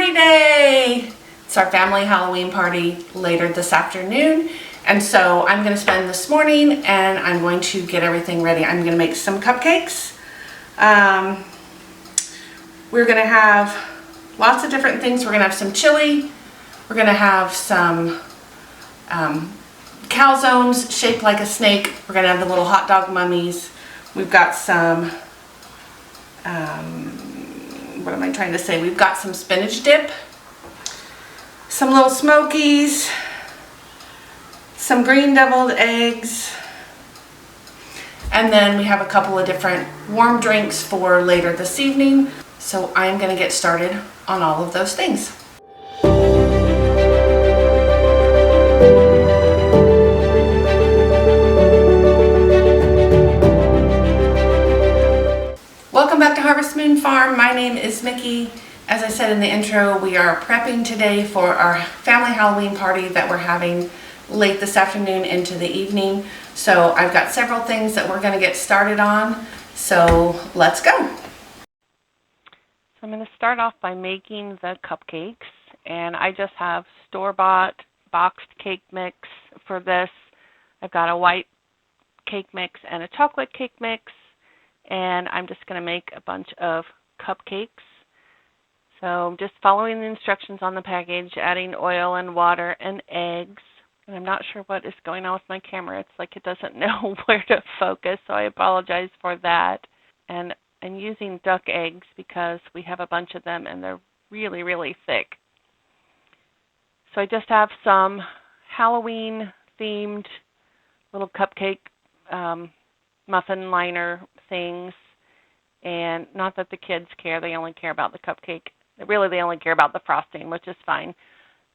party day. It's our family Halloween party later this afternoon. And so I'm going to spend this morning and I'm going to get everything ready. I'm going to make some cupcakes. We're going to have lots of different things. We're going to have some chili. We're going to have some calzones shaped like a snake. We're going to have the little hot dog mummies. We've got some, what am I trying to say? We've got some spinach dip, some little smokies, some green deviled eggs, and then we have a couple of different warm drinks for later this evening. So I'm going to get started on all of those things. Welcome back to Harvest Moon Farm. My name is Mickey. As I said in the intro, we are prepping today for our family Halloween party that we're having late this afternoon into the evening. So I've got several things that we're going to get started on. So let's go. I'm going to start off by making the cupcakes, and I just have store-bought boxed cake mix for this. I've got a white cake mix and a chocolate cake mix, and I'm just going to make a bunch of cupcakes. So I'm just following the instructions on the package, adding oil and water and eggs. And I'm not sure what is going on with my camera. It's like it doesn't know where to focus, so I apologize for that. And I'm using duck eggs because we have a bunch of them and they're really, really thick. So I just have some Halloween-themed little cupcake muffin liner things. And not that the kids care, they only care about the cupcake. Really, they only care about the frosting, which is fine.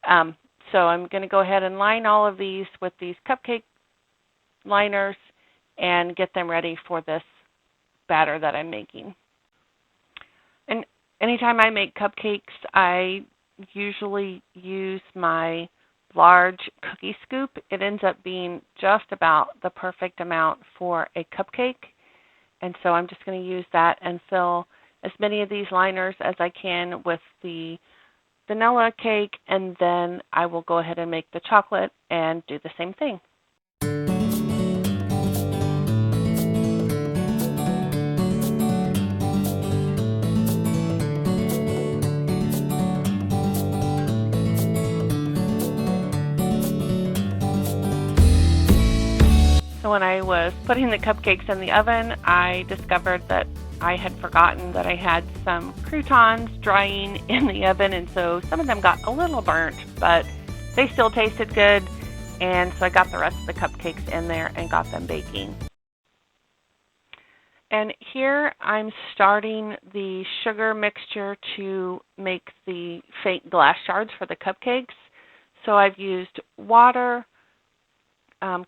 So I'm going to go ahead and line all of these with these cupcake liners and get them ready for this batter that I'm making. And anytime I make cupcakes, I usually use my large cookie scoop. It ends up being just about the perfect amount for a cupcake. And so I'm just going to use that and fill as many of these liners as I can with the vanilla cake, and then I will go ahead and make the chocolate and do the same thing. So when I was putting the cupcakes in the oven, I discovered that I had forgotten that I had some croutons drying in the oven, and so some of them got a little burnt, but they still tasted good, and so I got the rest of the cupcakes in there and got them baking. And here I'm starting the sugar mixture to make the fake glass shards for the cupcakes. So I've used water,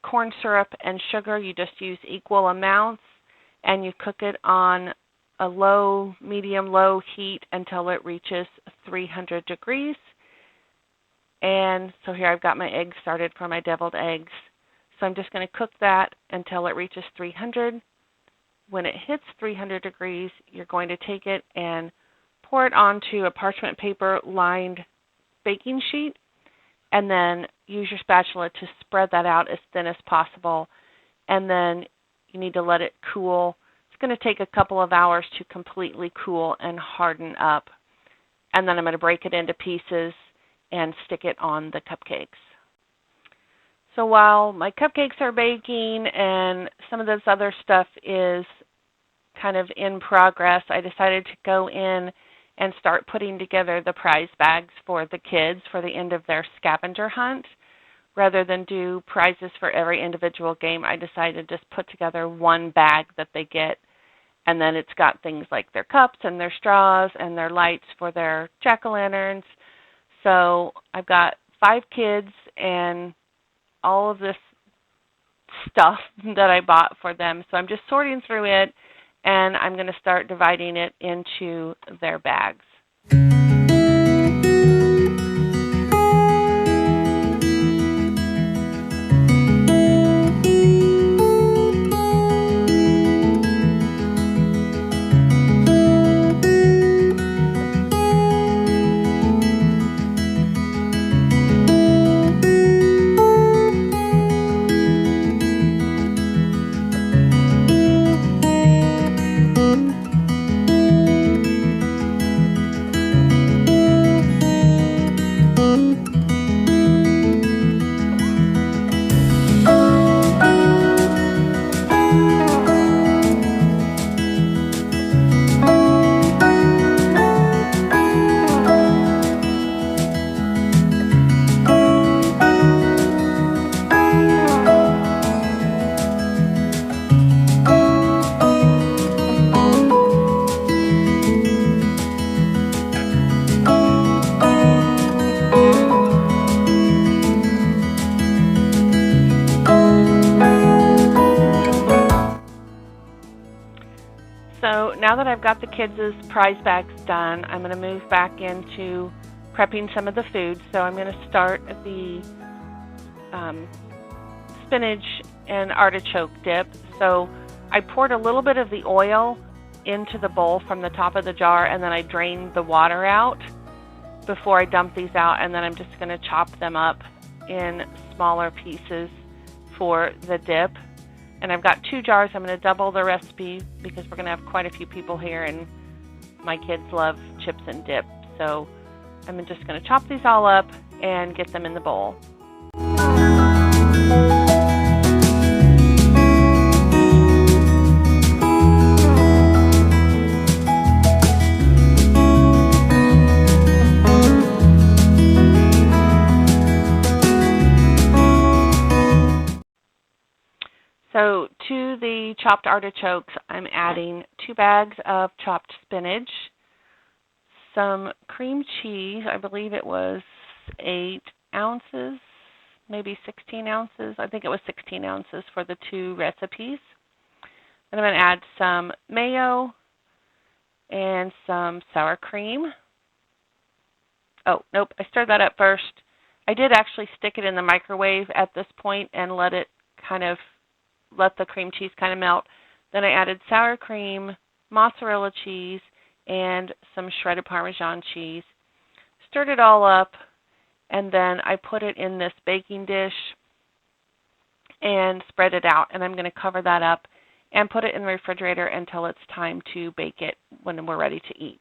corn syrup, and sugar. You just use equal amounts, and you cook it on a low, medium-low heat until it reaches 300 degrees. And so here I've got my eggs started for my deviled eggs. So I'm just going to cook that until it reaches 300. When it hits 300 degrees, you're going to take it and pour it onto a parchment paper lined baking sheet, and then use your spatula to spread that out as thin as possible. And then you need to let it cool. It's going to take a couple of hours to completely cool and harden up. And then I'm going to break it into pieces and stick it on the cupcakes. So while my cupcakes are baking and some of this other stuff is kind of in progress, I decided to go in and start putting together the prize bags for the kids for the end of their scavenger hunt. Rather than do prizes for every individual game, I decided to just put together one bag that they get, and then it's got things like their cups and their straws and their lights for their jack-o'-lanterns. So I've got 5 kids and all of this stuff that I bought for them. So I'm just sorting through it, and I'm going to start dividing it into their bags. now that I've got the kids' prize bags done, I'm going to move back into prepping some of the food. So I'm going to start the spinach and artichoke dip. So I poured a little bit of the oil into the bowl from the top of the jar, and then I drained the water out before I dump these out, and then I'm just going to chop them up in smaller pieces for the dip. And I've got 2 jars. I'm going to double the recipe because we're going to have quite a few people here, and my kids love chips and dip. So I'm just going to chop these all up and get them in the bowl. So to the chopped artichokes, I'm adding 2 bags of chopped spinach, some cream cheese. I believe it was 8 ounces, maybe 16 ounces. I think it was 16 ounces for the 2 recipes. And I'm going to add some mayo and some sour cream. Oh, nope, I stirred that up first. I did actually stick it in the microwave at this point and let the cream cheese kind of melt. Then I added sour cream, mozzarella cheese, and some shredded Parmesan cheese. Stirred it all up, and then I put it in this baking dish and spread it out. And I'm going to cover that up and put it in the refrigerator until it's time to bake it when we're ready to eat.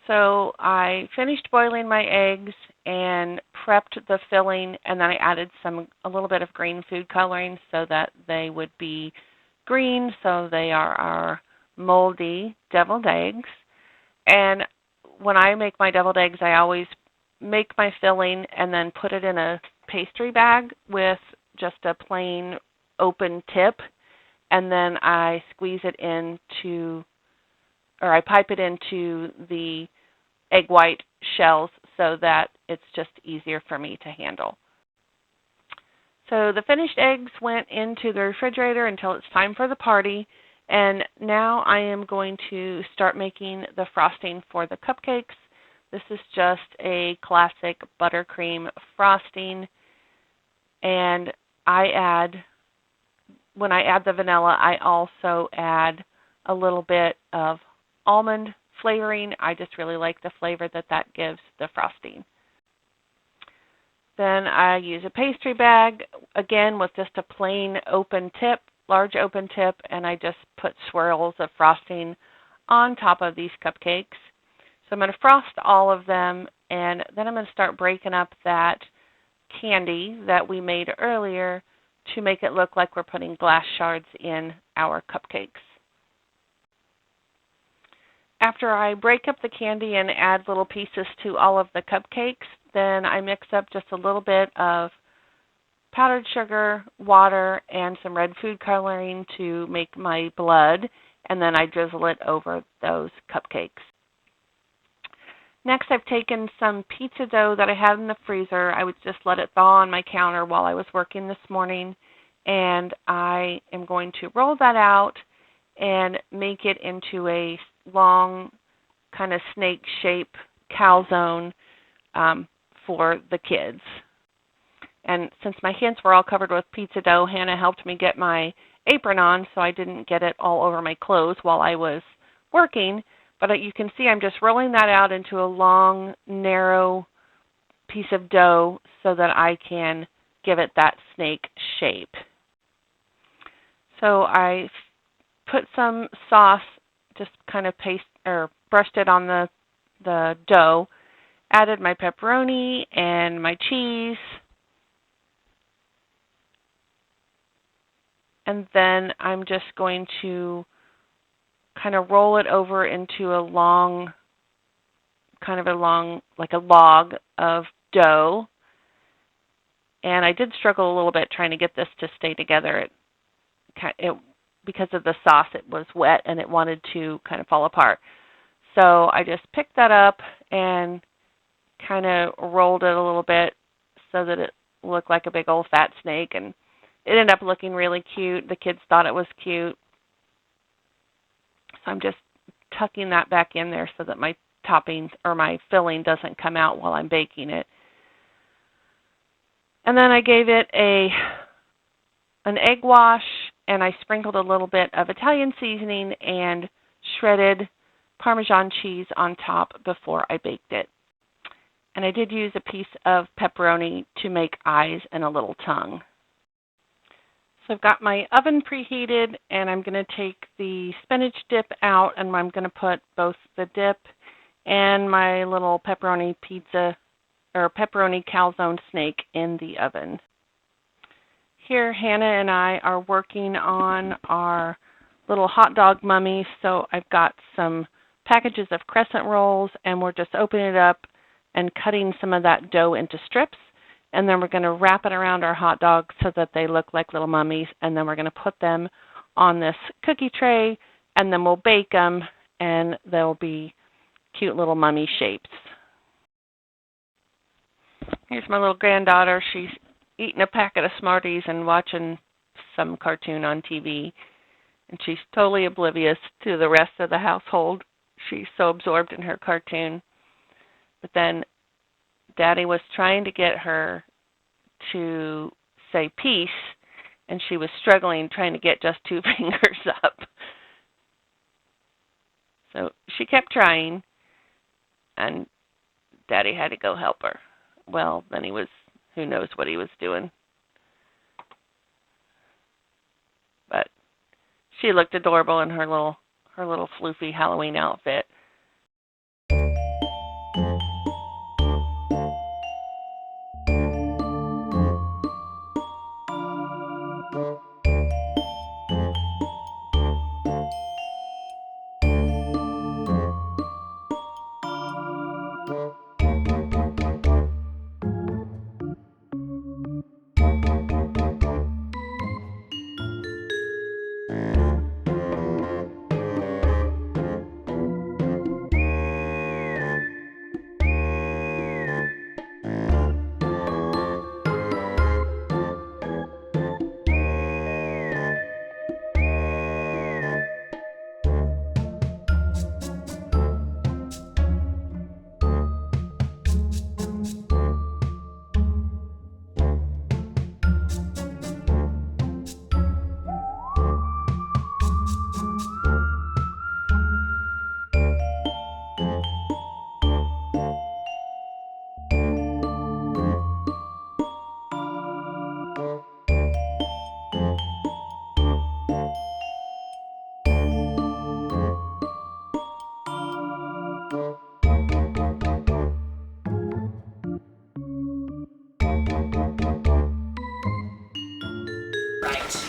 So I finished boiling my eggs and prepped the filling, and then I added a little bit of green food coloring so that they would be green, so they are our moldy deviled eggs. And when I make my deviled eggs, I always make my filling and then put it in a pastry bag with just a plain open tip, and then I pipe it into the egg white shells so that it's just easier for me to handle. So the finished eggs went into the refrigerator until it's time for the party, and now I am going to start making the frosting for the cupcakes. This is just a classic buttercream frosting, and when I add the vanilla, I also add a little bit of almond flavoring. I just really like the flavor that gives the frosting. Then I use a pastry bag, again with just a plain open tip, large open tip, and I just put swirls of frosting on top of these cupcakes. So I'm going to frost all of them, and then I'm going to start breaking up that candy that we made earlier to make it look like we're putting glass shards in our cupcakes. After I break up the candy and add little pieces to all of the cupcakes, then I mix up just a little bit of powdered sugar, water, and some red food coloring to make my blood, and then I drizzle it over those cupcakes. Next, I've taken some pizza dough that I had in the freezer. I would just let it thaw on my counter while I was working this morning, and I am going to roll that out and make it into a long kind of snake shape calzone for the kids. And since my hands were all covered with pizza dough, Hannah helped me get my apron on so I didn't get it all over my clothes while I was working. But you can see I'm just rolling that out into a long, narrow piece of dough so that I can give it that snake shape. So I put some sauce, just kind of brushed it on the dough, added my pepperoni and my cheese, and then I'm just going to kind of roll it over into a long, like a log of dough. And I did struggle a little bit trying to get this to stay together. Because of the sauce, it was wet and it wanted to kind of fall apart. So I just picked that up and kind of rolled it a little bit so that it looked like a big old fat snake, and it ended up looking really cute. The kids thought it was cute. So I'm just tucking that back in there so that my toppings or my filling doesn't come out while I'm baking it. And then I gave it an egg wash, and I sprinkled a little bit of Italian seasoning and shredded Parmesan cheese on top before I baked it. And I did use a piece of pepperoni to make eyes and a little tongue. So I've got my oven preheated, and I'm going to take the spinach dip out, and I'm going to put both the dip and my little pepperoni pizza or pepperoni calzone snake in the oven. Here, Hannah and I are working on our little hot dog mummies. So I've got some packages of crescent rolls, and we're just opening it up and cutting some of that dough into strips. And then we're going to wrap it around our hot dogs so that they look like little mummies. And then we're going to put them on this cookie tray, and then we'll bake them, and they'll be cute little mummy shapes. Here's my little granddaughter. She's eating a packet of Smarties and watching some cartoon on TV. And she's totally oblivious to the rest of the household. She's so absorbed in her cartoon. But then Daddy was trying to get her to say peace, and she was struggling trying to get just 2 fingers up. So she kept trying, and Daddy had to go help her. Well, then he was, who knows what he was doing. But she looked adorable in her little floofy Halloween outfit.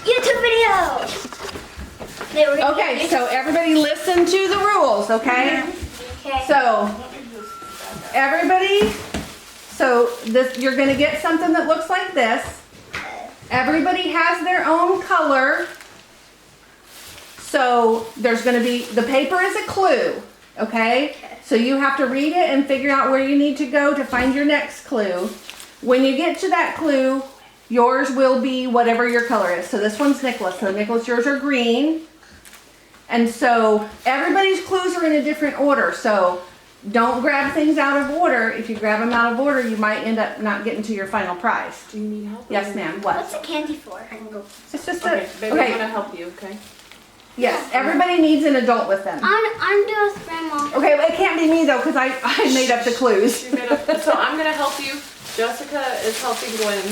YouTube video! Okay, so everybody listen to the rules, okay? Okay. So, everybody, you're going to get something that looks like this. Everybody has their own color. So, there's going to be, the paper is a clue, okay? So you have to read it and figure out where you need to go to find your next clue. When you get to that clue, yours will be whatever your color is. So this one's Nicholas. So Nicholas, yours are green. And so everybody's clues are in a different order. So don't grab things out of order. If you grab them out of order, you might end up not getting to your final prize. Do you need help? Yes, ma'am. What? What's the candy for? I can go. It's just Okay, baby, I'm okay. gonna help you, okay? Yes, everybody needs an adult with them. I'm doing with Grandma. Okay, but it can't be me though, because I made up the clues. You made up, so I'm gonna help you. Jessica is helping Gwen.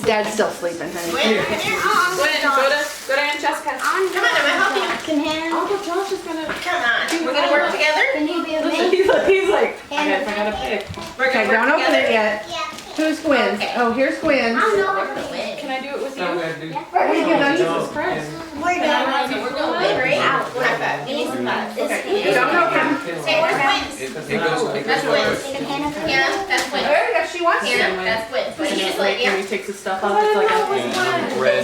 Dad's still sleeping, honey. Gwen, go to Aunt Jessica. Come on, I'm gonna help you. Can Hannah? Uncle Josh is gonna. Come on. We're gonna work together. Can he be with Listen, me? he's like, I guess I gotta pick. We're Okay, gonna don't work open it together. yet. Who's Gwen's? Oh, here's Gwen's. I'm not with the Can I do it with you? What are you gonna do? Jesus Christ. We're done. We're going right out. We need some butter. Don't open. Say, where's Gwen's? That's Gwen's. Can Hannah come? Yeah, that's Gwen's. There, if she wants to. Here, that's Gwen's. But you just like, When yeah. he takes his stuff off, it's like a Red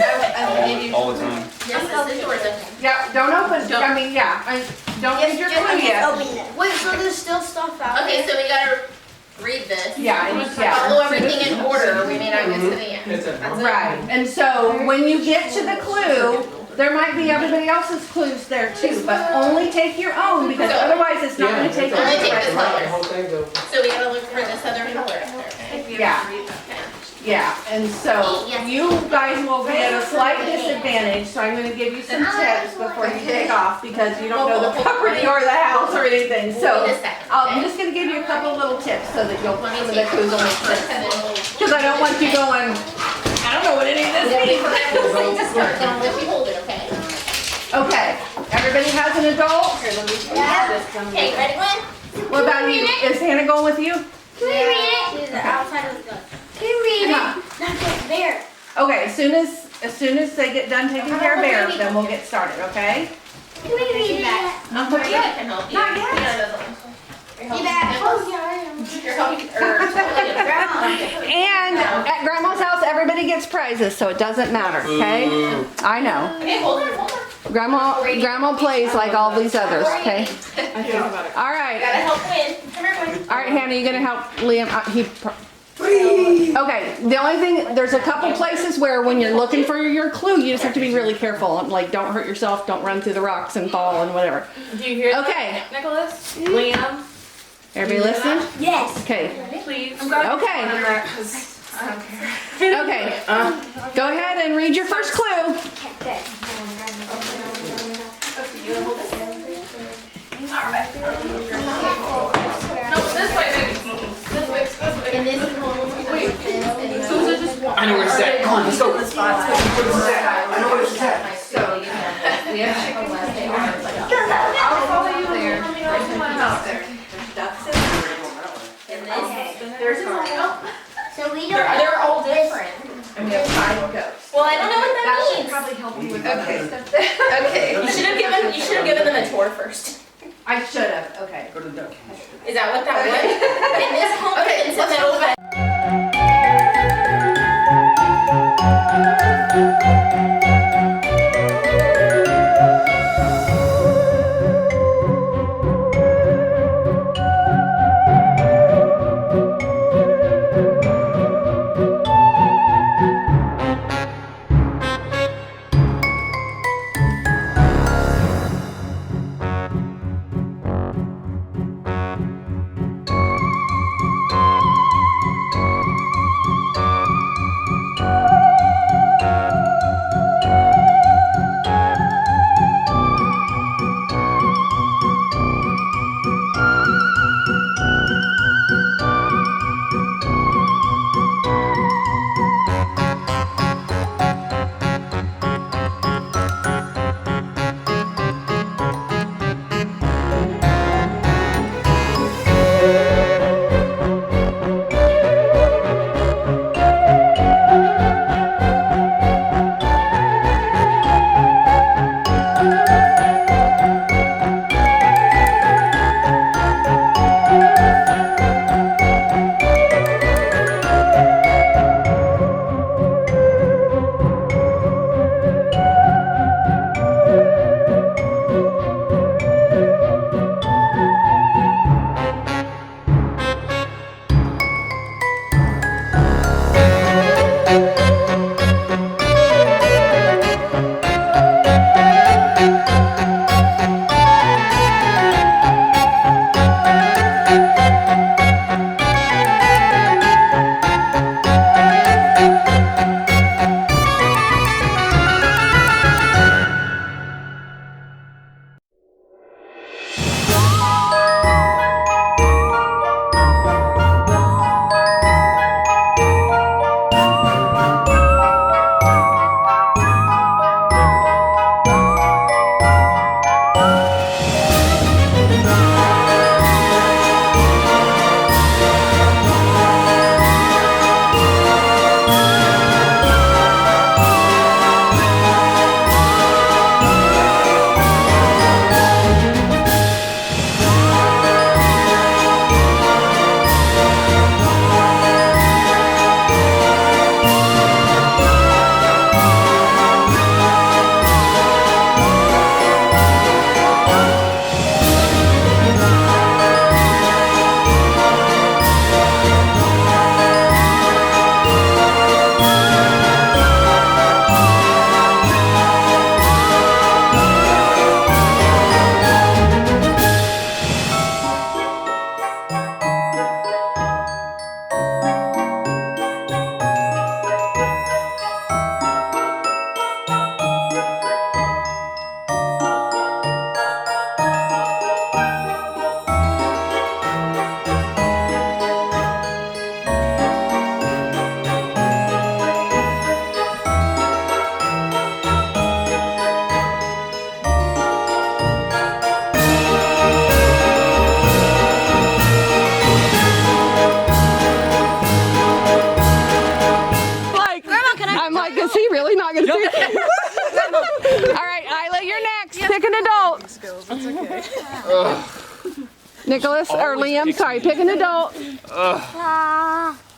Maybe. all the time. Yes, this is yours. Yeah, don't open. I mean, yeah. Don't use your clue yet. Open them. Wait, so there's still stuff out Okay, so we gotta read this. Yeah, Follow yeah. everything in order, or we may not get to the end. That's it. Right. And so when you get to the clue, there might be everybody else's clues there too, but only take your own because otherwise it's not gonna take Only us the take rest this of it. color. whole thing goes. So we gotta look for this other color. Yeah. Yeah, and so you guys will be at a slight disadvantage, so I'm gonna give you some tips before you take off because you don't know the property or the house or anything, so. Wait a second, I'm okay? just gonna give you a couple little tips so that you'll, Let me some of take the clues will make sense. Cause I don't want you going, I don't know what any of this means. To start, then I'll let you hold it, okay? Okay, everybody has an adult? Okay, ready, one? What about you? Is Hannah going with you? Can we read it? She's outside of the gun. Can we read Come it? Not just bear. Okay, as soon as they get done taking care of Bear, then we'll get started, okay? Can we read it? Not Maria can help you. Not yet. Hannah doesn't. You back. Oh, yeah, I am. You're helping, or totally different. And at Grandma's house, everybody gets prizes, so it doesn't matter, okay? I know. Okay, hold on. Grandma plays like all these others, okay? I think about it. All right. Gotta help win. Come here, win. All right, Hannah, you gonna help Liam? Okay, the only thing, there's a couple places where when you're looking for your clue, you just have to be really careful. Like, don't hurt yourself, don't run through the rocks and fall and whatever. Do you hear Okay. that, Nicholas? Liam, Everybody listening? Yes. Okay, please. okay, okay. Go ahead and read your first clue. No, this way, baby. This way, this way. And this is one. Susan just walked. I know where it's at. Come on, let's go. Where it's at. I know where it's at. So you have, we have chicken left there. I'll follow you there. Come on out there. And this, there's one. So we don't. They're all different. And we have 5 goats. Well, I don't know what that means. Probably help you with Okay. You should have given them a tour first. I should have, okay. Go to the duck. Is that what that was? And this home is in the middle of it. pick an adult. Nicholas or Liam, sorry, pick an adult.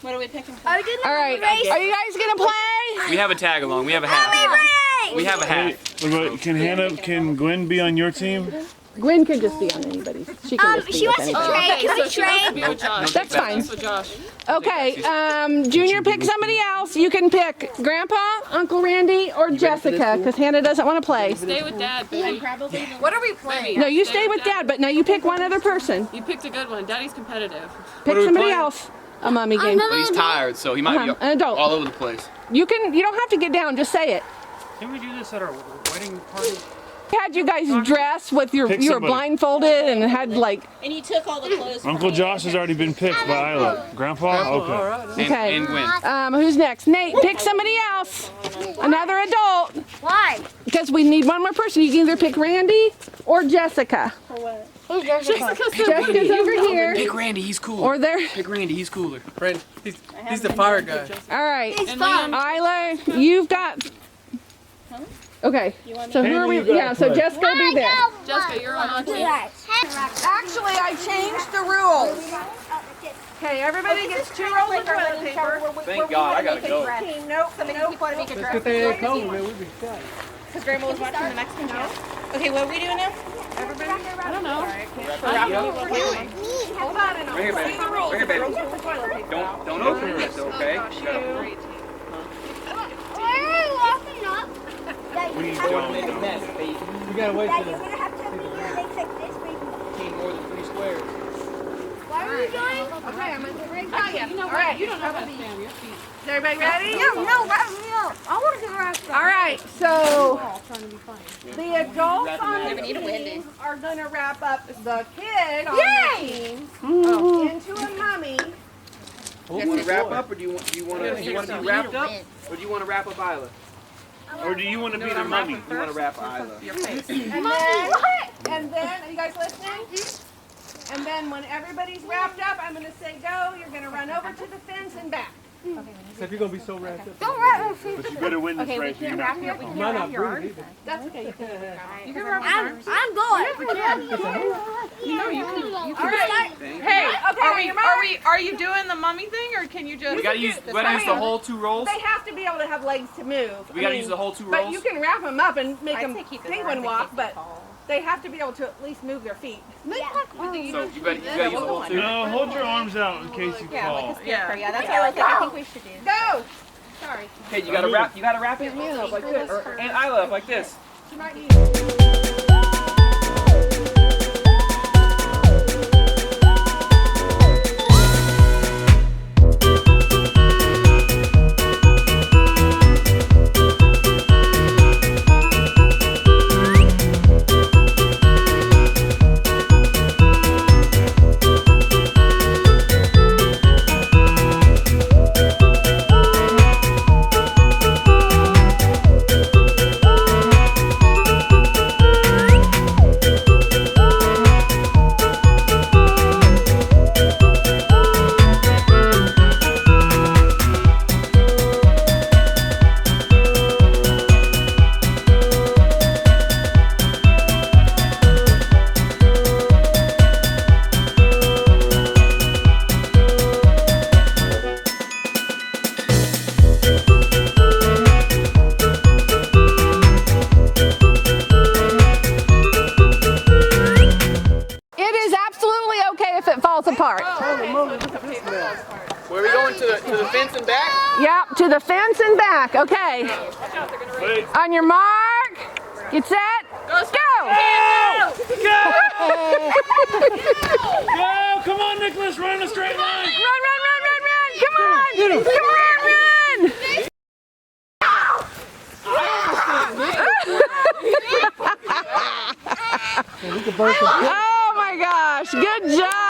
What are we picking? All right, are you guys gonna play? We have a tag along. We have a hat. We have a hat. What about, can Gwen be on your team? Gwen could just be on anybody's. She can just be She with wants to anybody. trade. Can we trade? Be with Josh. That's fine. So Josh. Okay, Junior, pick somebody else. You can pick Grandpa, Uncle Randy, or Jessica, because Hannah doesn't want to play. Stay with Dad, baby. What are we playing? No, you stay with Dad, but now you pick one other person. You picked a good one. Daddy's competitive. Pick are we somebody playing? else. A mummy game. But he's tired, so he might be An adult. all over the place. You don't have to get down, just say it. Can we do this at our wedding party? I had you guys dress with you were somebody. blindfolded and had like, And you took all the clothes. Uncle Josh has already been picked by Isla. Grandpa? Okay. okay. And Gwen. Who's next? Nate, pick somebody else. Another adult. Why? Because we need one more person. You can either pick Randy or Jessica. Who's Jessica? Jessica's over here. Pick Randy, he's cooler. Or there. Pick Randy, he's cooler. Friend, he's the fire guy. All right. He's fun. Isla, you've got. Okay. So who are we? Yeah. So Jessica will be there. Jessica, you're on team. Actually, I changed the rules. Okay, everybody gets 2 rolls of toilet paper. Thank God, I gotta go. Nope. Let's get that cold, man. We'd be fine. Because Grandma was watching the Mexican show. Okay, what are we doing now? I don't know. Hold on, and I'll Right here, baby. see the rules. Right here, baby. Rolls of toilet paper. Don't open it, okay? You gotta hold it. Where are you walking up? We gotta wait Dad, for you're them. gonna have to be here and make like this, baby. More than 3 squares. What are you doing? Okay, I'm gonna right by you. You know All what? right. You don't know how to stand your feet. Is everybody ready? No, wrap me up. I want to get wrapped up. All right. So the adults on the team are gonna wrap up the kid on the team into a mummy. You want to wrap up, or do you want to be wrapped up, or do you want to wrap up Isla? Or do you want to be the mummy? You want to wrap Isla? And then, are you guys listening? And then when everybody's wrapped up, I'm gonna say go. You're gonna run over to the fence and back. Except you're gonna be so wrapped up. Don't wrap my feet. But you better win this race. You're not. You might not bring it either. That's okay. I'm going. All right. Hey, Okay. are you doing the mummy thing, or can you just? We gotta use the whole 2 rolls. They have to be able to have legs to move. We gotta use the whole 2 But rolls. you can wrap them up and make them think you could penguin wrap walk, but they have to be able to at least move their feet. So you gotta use the whole 2. No, hold your arms out in case you fall. Yeah, that's what I think we should do. Go. Okay, you gotta wrap your hand up like this, and Isla up like this. You might need falls apart. Where are we going, to the fence and back? Yep, to the fence and back. Okay. On your mark, get set, go! Go! Come on, Nicholas, run in a straight line. Run! Come on! Come on, run! Oh my gosh, good job!